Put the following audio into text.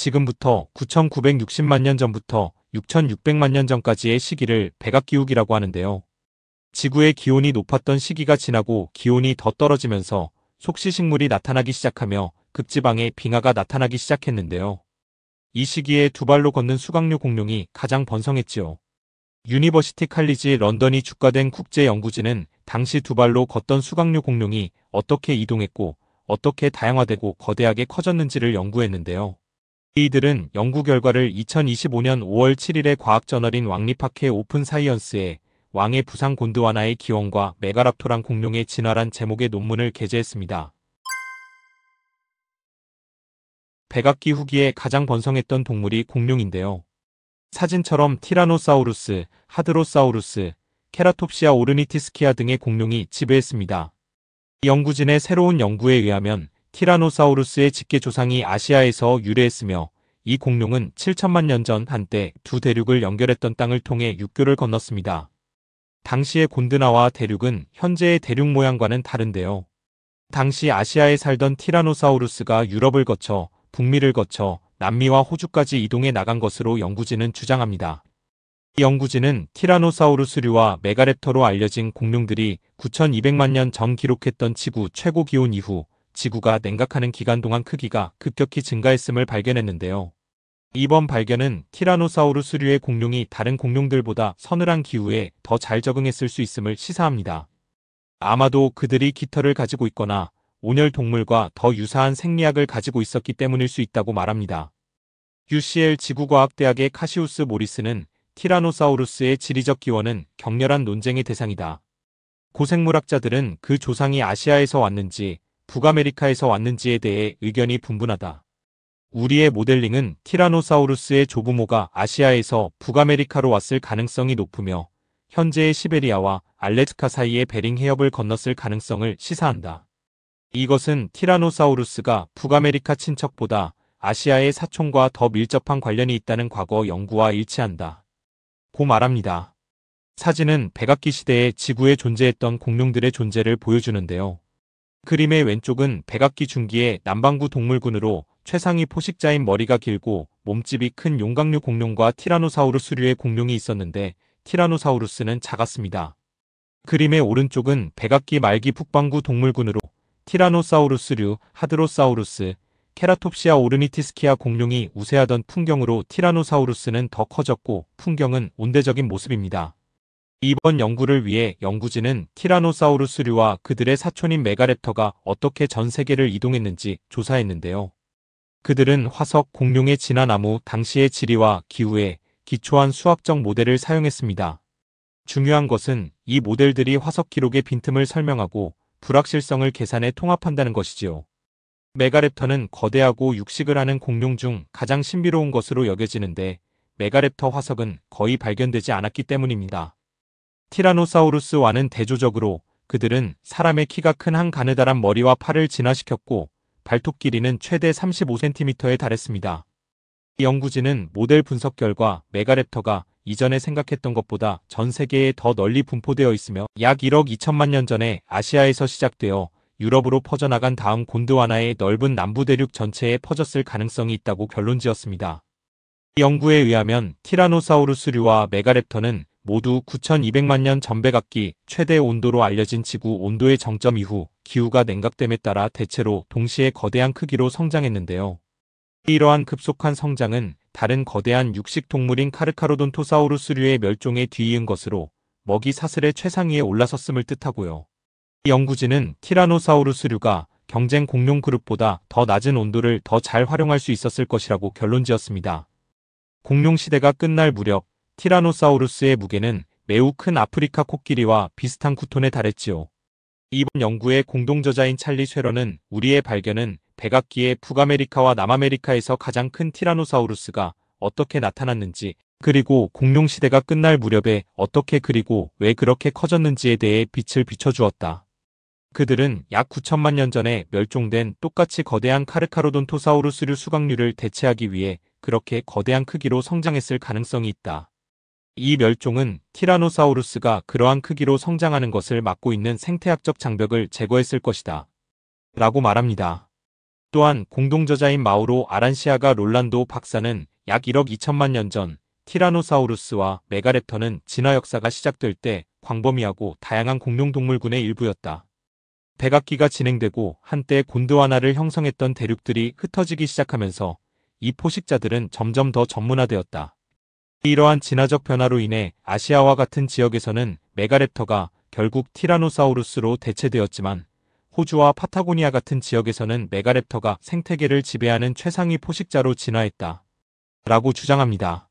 지금부터 9,960만 년 전부터 6,600만 년 전까지의 시기를 백악기후기라고 하는데요. 지구의 기온이 높았던 시기가 지나고 기온이 더 떨어지면서 속시식물이 나타나기 시작하며 극지방에 빙하가 나타나기 시작했는데요. 이 시기에 두 발로 걷는 수각류 공룡이 가장 번성했지요. 유니버시티 칼리지 런던이 주가된 국제연구진은 당시 두 발로 걷던 수각류 공룡이 어떻게 이동했고 어떻게 다양화되고 거대하게 커졌는지를 연구했는데요. 이들은 연구 결과를 2025년 5월 7일에 과학저널인 왕리파케 오픈 사이언스에 왕의 부상 곤드와나의 기원과 메가랍토랑 공룡의 진화란 제목의 논문을 게재했습니다. 백악기 후기에 가장 번성했던 동물이 공룡인데요. 사진처럼 티라노사우루스, 하드로사우루스, 케라톱시아 오르니티스키아 등의 공룡이 지배했습니다. 연구진의 새로운 연구에 의하면 티라노사우루스의 직계 조상이 아시아에서 유래했으며 이 공룡은 7천만 년 전 한때 두 대륙을 연결했던 땅을 통해 육교를 건넜습니다. 당시의 곤드나와 대륙은 현재의 대륙 모양과는 다른데요. 당시 아시아에 살던 티라노사우루스가 유럽을 거쳐 북미를 거쳐 남미와 호주까지 이동해 나간 것으로 연구진은 주장합니다. 이 연구진은 티라노사우루스류와 메가랩터로 알려진 공룡들이 9,200만 년 전 기록했던 지구 최고 기온 이후 지구가 냉각하는 기간 동안 크기가 급격히 증가했음을 발견했는데요. 이번 발견은 티라노사우루스류의 공룡이 다른 공룡들보다 서늘한 기후에 더 잘 적응했을 수 있음을 시사합니다. 아마도 그들이 깃털을 가지고 있거나 온열 동물과 더 유사한 생리학을 가지고 있었기 때문일 수 있다고 말합니다. UCL 지구과학대학의 카시우스 모리스는 티라노사우루스의 지리적 기원은 격렬한 논쟁의 대상이다. 고생물학자들은 그 조상이 아시아에서 왔는지 북아메리카에서 왔는지에 대해 의견이 분분하다. 우리의 모델링은 티라노사우루스의 조부모가 아시아에서 북아메리카로 왔을 가능성이 높으며 현재의 시베리아와 알래스카 사이의 베링 해협을 건넜을 가능성을 시사한다. 이것은 티라노사우루스가 북아메리카 친척보다 아시아의 사촌과 더 밀접한 관련이 있다는 과거 연구와 일치한다. 고 말합니다. 사진은 백악기 시대에 지구에 존재했던 공룡들의 존재를 보여주는데요. 그림의 왼쪽은 백악기 중기의 남반구 동물군으로 최상위 포식자인 머리가 길고 몸집이 큰 용각류 공룡과 티라노사우루스류의 공룡이 있었는데 티라노사우루스는 작았습니다. 그림의 오른쪽은 백악기 말기 북반구 동물군으로 티라노사우루스류, 하드로사우루스, 케라톱시아 오르니티스키아 공룡이 우세하던 풍경으로 티라노사우루스는 더 커졌고 풍경은 온대적인 모습입니다. 이번 연구를 위해 연구진은 티라노사우루스류와 그들의 사촌인 메가랩터가 어떻게 전 세계를 이동했는지 조사했는데요. 그들은 화석, 공룡의 진화나무, 당시의 지리와 기후에 기초한 수학적 모델을 사용했습니다. 중요한 것은 이 모델들이 화석 기록의 빈틈을 설명하고 불확실성을 계산해 통합한다는 것이지요. 메가랩터는 거대하고 육식을 하는 공룡 중 가장 신비로운 것으로 여겨지는데 메가랩터 화석은 거의 발견되지 않았기 때문입니다. 티라노사우루스와는 대조적으로 그들은 사람의 키가 큰 한 가느다란 머리와 팔을 진화시켰고 발톱 길이는 최대 35cm에 달했습니다. 연구진은 모델 분석 결과 메가랩터가 이전에 생각했던 것보다 전 세계에 더 널리 분포되어 있으며 약 1억 2천만 년 전에 아시아에서 시작되어 유럽으로 퍼져나간 다음 곤드와나의 넓은 남부 대륙 전체에 퍼졌을 가능성이 있다고 결론지었습니다. 이 연구에 의하면 티라노사우루스류와 메가랩터는 모두 9,200만 년 전 백악기 최대 온도로 알려진 지구 온도의 정점 이후 기후가 냉각됨에 따라 대체로 동시에 거대한 크기로 성장했는데요. 이러한 급속한 성장은 다른 거대한 육식 동물인 카르카로돈토사우루스류의 멸종에 뒤이은 것으로 먹이 사슬의 최상위에 올라섰음을 뜻하고요. 이 연구진은 티라노사우루스류가 경쟁 공룡 그룹보다 더 낮은 온도를 더 잘 활용할 수 있었을 것이라고 결론지었습니다. 공룡 시대가 끝날 무렵 티라노사우루스의 무게는 매우 큰 아프리카 코끼리와 비슷한 9톤에 달했지요. 이번 연구의 공동저자인 찰리 쉐러는 우리의 발견은 백악기의 북아메리카와 남아메리카에서 가장 큰 티라노사우루스가 어떻게 나타났는지 그리고 공룡 시대가 끝날 무렵에 어떻게 그리고 왜 그렇게 커졌는지에 대해 빛을 비춰주었다. 그들은 약 9천만 년 전에 멸종된 똑같이 거대한 카르카로돈토사우루스류 수각류를 대체하기 위해 그렇게 거대한 크기로 성장했을 가능성이 있다. 이 멸종은 티라노사우루스가 그러한 크기로 성장하는 것을 막고 있는 생태학적 장벽을 제거했을 것이다. 라고 말합니다. 또한 공동저자인 마우로 아란시아가 롤란도 박사는 약 1억 2천만 년 전 티라노사우루스와 메가랩터는 진화 역사가 시작될 때 광범위하고 다양한 공룡동물군의 일부였다. 백악기가 진행되고 한때 곤드와나를 형성했던 대륙들이 흩어지기 시작하면서 이 포식자들은 점점 더 전문화되었다. 이러한 진화적 변화로 인해 아시아와 같은 지역에서는 메가랩터가 결국 티라노사우루스로 대체되었지만 호주와 파타고니아 같은 지역에서는 메가랩터가 생태계를 지배하는 최상위 포식자로 진화했다. 라고 주장합니다.